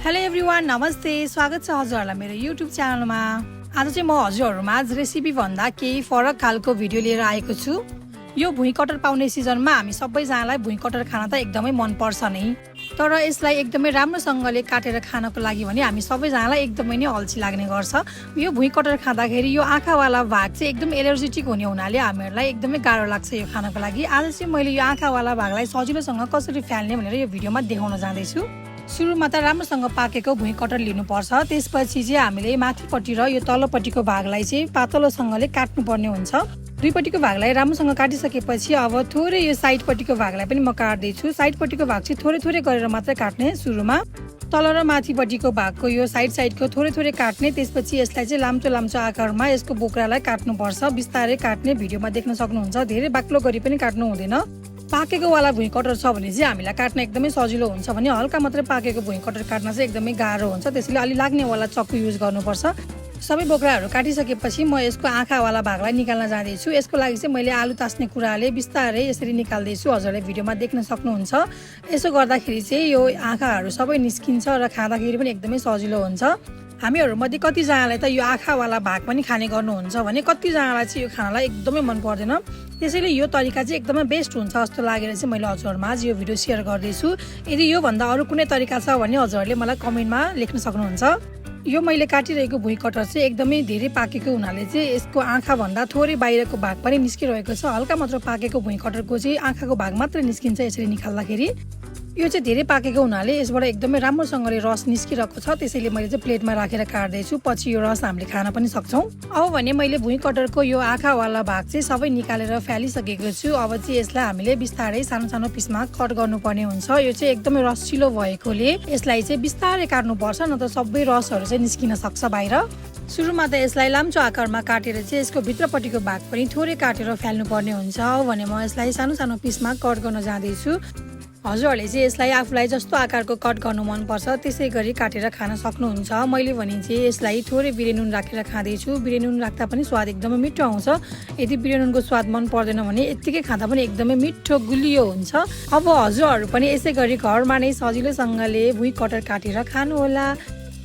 Hello everyone, नमस्ते। स्वागत छ हजुरहरूलाई मेरो युट्युब च्यानलमा। आज चाहिँ म हजुरहरूमा रेसिपी भन्दा केही फरक खालको भिडियो लिएर आएको छु। यो भुइँ कटर पाउने सिजनमा हामी सबैजनालाई भुइँ कटर खान त एकदमै मन पर्छ नै, तर यसलाई एकदमै राम्रोसँगले काटेर खानको लागि भने हामी सबैजनालाई एकदमै नै अल्छी लाग्ने गर्छ। यो भुइँ कटर खाँदाखेरि यो आँखावाला भाग चाहिँ एकदम एलर्जेटिक हुने हुनाले हामीहरूलाई एकदमै गाह्रो लाग्छ यो खानको लागि। आज चाहिँ मैले यो आँखावाला भागलाई सजिलोसँग कसरी फाल्ने भनेर यो भिडियोमा देखाउन जाँदैछु। सुरुमा त राम्रोसँग पाकेको भुइँ कटर लिनुपर्छ। त्यसपछि चाहिँ हामीले माथिपट्टि र यो तल्लोपट्टिको भागलाई चाहिँ पातलोसँगले काट्नुपर्ने हुन्छ। दुईपट्टिको भागलाई राम्रोसँग काटिसकेपछि अब थोरै यो साइडपट्टिको भागलाई पनि म काट्दैछु। साइडपट्टिको भाग चाहिँ थोरै थोरै गरेर मात्रै काट्ने। सुरुमा तल र माथिपट्टिको भागको यो साइडको थोरै थोरै काट्ने। त्यसपछि यसलाई चाहिँ लाम्चो लाम्चो आकारमा यसको बोक्रालाई काट्नुपर्छ। बिस्तारै काट्ने, भिडियोमा देख्न सक्नुहुन्छ। धेरै बाक्लो गरी पनि काट्नु हुँदैन। पाकेको वाला भुइँ कटर छ भने चाहिँ हामीलाई काट्न एकदमै सजिलो हुन्छ भने हल्का मात्रै पाकेको भुइँ कटर काट्न चाहिँ एकदमै गाह्रो हुन्छ। त्यसैले अलि लाग्नेवाला चक्कु युज गर्नुपर्छ। सबै बोक्राहरू काटिसकेपछि म यसको आँखावाला भागलाई निकाल्न जाँदैछु। यसको लागि चाहिँ मैले आलु तास्ने कुराले बिस्तारै यसरी निकाल्दैछु। हजुरले भिडियोमा देख्न सक्नुहुन्छ। यसो गर्दाखेरि चाहिँ यो आँखाहरू सबै निस्किन्छ र खाँदाखेरि पनि एकदमै सजिलो हुन्छ। हामीहरूमध्ये कतिजनालाई त यो आँखावाला भाग पनि खाने गर्नुहुन्छ भने कतिजनालाई चाहिँ यो खानालाई एकदमै मन पर्दैन। त्यसैले यो तरिका चाहिँ एकदमै बेस्ट हुन्छ जस्तो लागेर चाहिँ मैले हजुरहरूमा आज यो भिडियो सेयर गर्दैछु। यदि योभन्दा अरू कुनै तरिका छ भने हजुरहरूले मलाई कमेन्टमा लेख्न सक्नुहुन्छ। यो मैले काटिरहेको भुइँ कटर चाहिँ एकदमै धेरै पाकेको हुनाले चाहिँ यसको आँखाभन्दा थोरै बाहिरको भाग पनि निस्किरहेको छ। हल्का मात्र पाकेको भुइँ कटरको चाहिँ आँखाको भाग मात्रै निस्किन्छ यसरी निकाल्दाखेरि। यो चाहिँ धेरै पाकेको हुनाले यसबाट एकदमै राम्रोसँगले रस निस्किरहेको छ। त्यसैले मैले चाहिँ प्लेटमा राखेर काट्दैछु। पछि यो रस हामीले खान पनि सक्छौँ। अब भने मैले भुइँ कटरको यो आँखावाला भाग चाहिँ सबै निकालेर फालिसकेको छु। अब चाहिँ यसलाई हामीले बिस्तारै सानो सानो पिसमा कट गर्नुपर्ने हुन्छ। यो चाहिँ एकदमै रसिलो भएकोले यसलाई चाहिँ बिस्तारै काट्नुपर्छ, नत्र सबै रसहरू चाहिँ निस्किन सक्छ बाहिर। सुरुमा त यसलाई लाम्चो आकारमा काटेर चाहिँ यसको भित्रपट्टिको भाग पनि थोरै काटेर फाल्नुपर्ने हुन्छ। भने म यसलाई सानो सानो पिसमा कट गर्न जाँदैछु। हजुरहरूले चाहिँ यसलाई आफूलाई जस्तो आकारको कट गर्नु मनपर्छ त्यसै गरी काटेर खान सक्नुहुन्छ। मैले भने चाहिँ यसलाई थोरै बिरे नुन राखेर खाँदैछु। बिरे नुन राख्दा पनि स्वाद एकदमै मिठो आउँछ। यदि बिरे नुनको स्वाद मन पर्दैन भने यत्तिकै खाँदा पनि एकदमै मिठो गुलियो हुन्छ। अब हजुरहरू पनि यसै गरी घरमा नै सजिलोसँगले भुइँ कटर काटेर खानुहोला।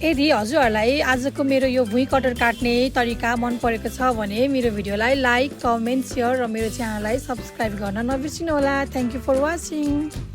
यदि हजुरहरूलाई आजको मेरो यो भुइँ कटर काट्ने तरिका मन परेको छ भने मेरो भिडियोलाई लाइक, कमेन्ट, सेयर र मेरो च्यानललाई सब्सक्राइब गर्न नबिर्सिनुहोला। Thank you for watching.